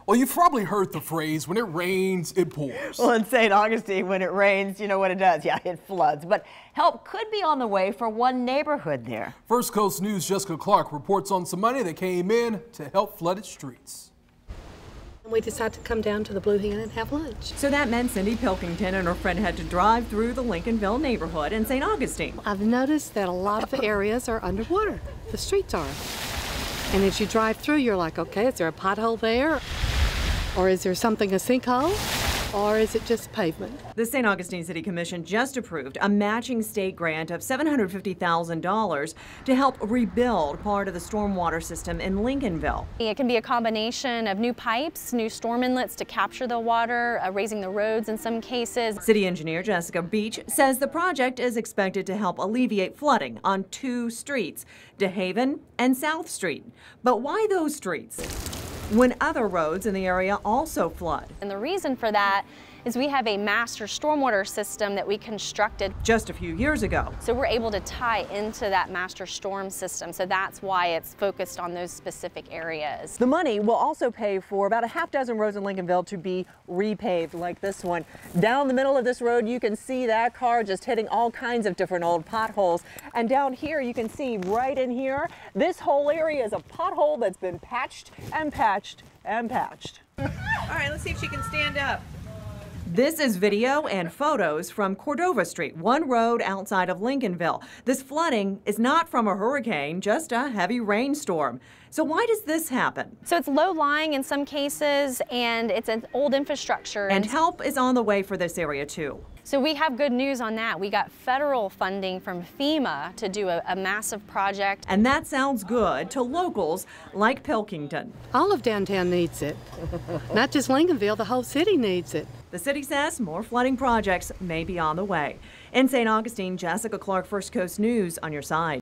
Well, you've probably heard the phrase, when it rains, it pours. Well, in St. Augustine, when it rains, you know what it does. Yeah, it floods. But help could be on the way for one neighborhood there. First Coast News' Jessica Clark reports on some money that came in to help flooded streets. We decided to come down to the Blue Hen and have lunch. So that meant Cindy Pilkington and her friend had to drive through the Lincolnville neighborhood in St. Augustine. I've noticed that a lot of areas are underwater. The streets are. And as you drive through, you're like, okay, is there a pothole there? Or is there something, a sinkhole? Or is it just pavement? The St. Augustine City Commission just approved a matching state grant of $750,000 to help rebuild part of the stormwater system in Lincolnville. It can be a combination of new pipes, new storm inlets to capture the water, raising the roads in some cases. City engineer Jessica Beach says the project is expected to help alleviate flooding on two streets, DeHaven and South Street. But why those streets when other roads in the area also flood? And the reason for that is we have a master stormwater system that we constructed just a few years ago. So we're able to tie into that master storm system. So that's why it's focused on those specific areas. The money will also pay for about a half dozen roads in Lincolnville to be repaved, like this one. Down the middle of this road, you can see that car just hitting all kinds of different old potholes. And down here, you can see right in here, this whole area is a pothole that's been patched and patched and patched. All right, let's see if she can stand up. This is video and photos from Cordova Street, one road outside of Lincolnville. This flooding is not from a hurricane, just a heavy rainstorm. So why does this happen? So it's low-lying in some cases, and it's an old infrastructure. And help is on the way for this area, too. So we have good news on that. We got federal funding from FEMA to do a massive project. And that sounds good to locals like Pilkington. All of downtown needs it. Not just Lincolnville, the whole city needs it. The city says more flooding projects may be on the way. In St. Augustine, Jessica Clark, First Coast News, on your side.